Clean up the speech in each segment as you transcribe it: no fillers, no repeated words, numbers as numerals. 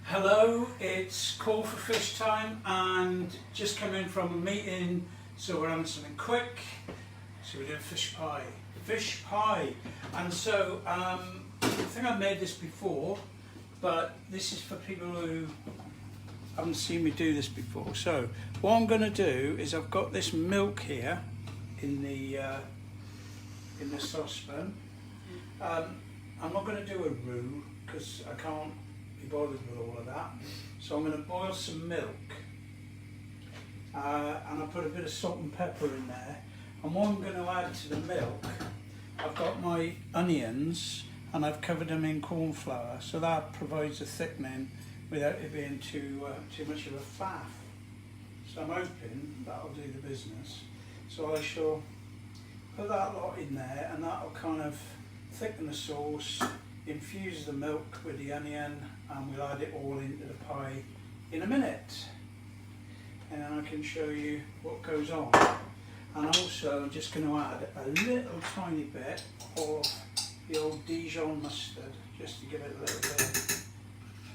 Hello, it's call for fish time and just come in from a meeting, so we're having something quick. So we're doing fish pie. Fish pie. And so I think I've made this before, but this is for people who haven't seen me do this before. So what I'm going to do is I've got this milk here in the saucepan. I'm not going to do a roux because I can't be bothered with all of that. So I'm going to boil some milk and I'll put a bit of salt and pepper in there. And what I'm going to add to the milk, I've got my onions and I've covered them in corn flour, so that provides a thickening without it being too much of a faff. So I'm hoping that'll do the business. So I shall put that lot in there and that'll kind of thicken the sauce, infuse the milk with the onion, and we'll add it all into the pie in a minute. And then I can show you what goes on. And also I'm just going to add a little tiny bit of the old Dijon mustard, just to give it a little bit of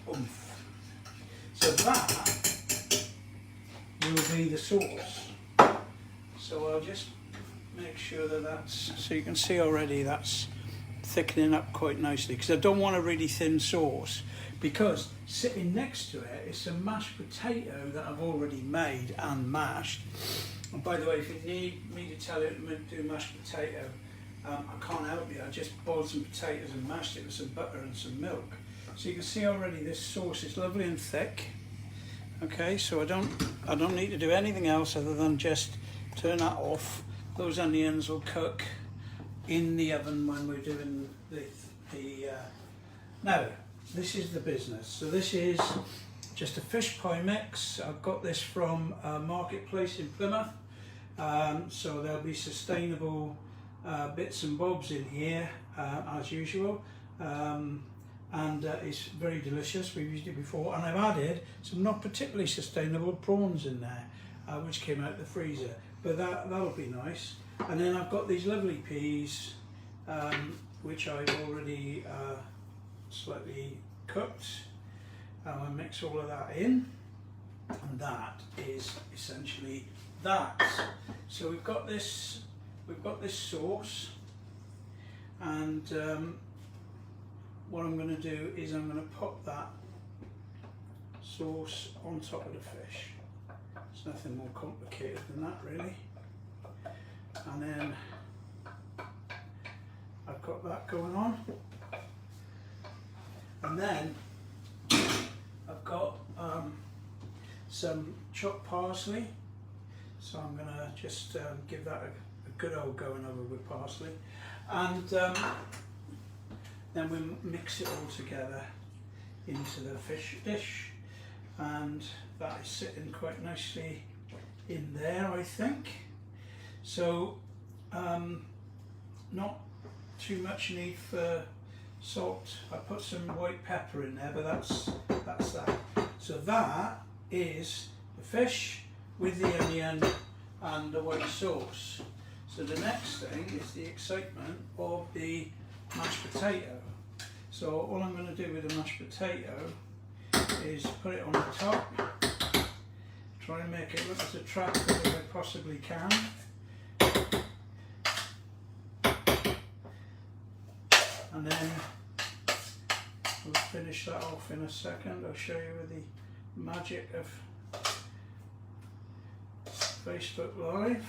oomph. So that will be the sauce. So I'll just make sure that that's, so you can see already that's thickening up quite nicely, because I don't want a really thin sauce, because sitting next to it is some mashed potato that I've already made and mashed. And by the way, if you need me to tell you to do mashed potato, I can't help you. I just boiled some potatoes and mashed it with some butter and some milk. So you can see already this sauce is lovely and thick. Okay, so I don't need to do anything else other than just turn that off. Those onions will cook in the oven when we're doing now this is the business. So this is just a fish pie mix. I've got this from a marketplace in Plymouth, so there'll be sustainable bits and bobs in here as usual, and it's very delicious. We've used it before, and I've added some not particularly sustainable prawns in there, which came out of the freezer, but that'll be nice. And then I've got these lovely peas, which I've already slightly cooked. I mix all of that in, and that is essentially that. So we've got this sauce, and what I'm going to do is I'm going to pop that sauce on top of the fish. It's nothing more complicated than that, really. And then I've got that going on, and then I've got some chopped parsley, so I'm going to just give that a good old going over with parsley, and then we mix it all together into the fish dish, and that is sitting quite nicely in there, I think. So not too much need for salt. I put some white pepper in there, but that's that. So that is the fish with the onion and the white sauce. So the next thing is the excitement of the mashed potato. So all I'm going to do with the mashed potato is put it on the top, try and make it look as attractive as I possibly can. And then we'll finish that off in a second. I'll show you with the magic of Facebook Live.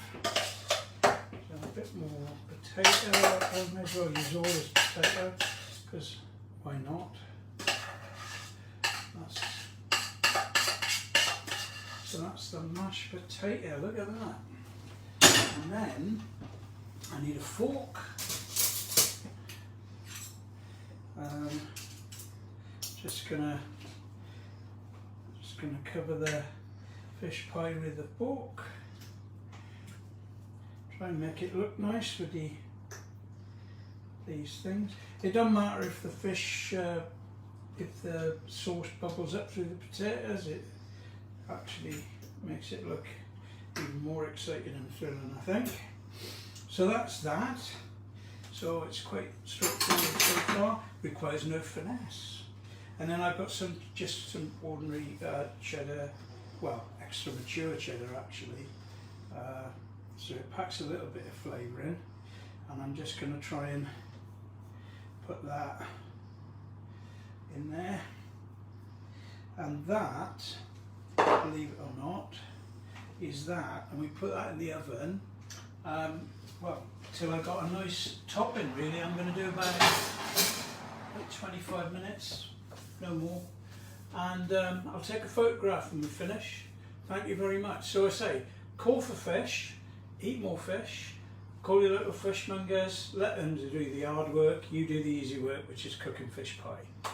So a bit more potato. I may as well use all this potato, because why not? So that's the mashed potato. Look at that. And then I need a fork. Just gonna cover the fish pie with the fork. Try and make it look nice with these things. It doesn't matter if the fish, if the sauce bubbles up through the potatoes. It actually makes it look even more exciting and thrilling, I think. So that's that. So it's quite straightforward so far, requires no finesse. And then I've got just some ordinary cheddar, well, extra mature cheddar actually. So it packs a little bit of flavour in, and I'm just going to try and put that in there. And that, believe it or not, is that, and we put that in the oven, well, till I got a nice topping really. I'm going to do about like 25 minutes, no more, and I'll take a photograph when we finish. Thank you very much. So I say, call for fish, eat more fish, call your local fishmongers, let them do the hard work, you do the easy work, which is cooking fish pie.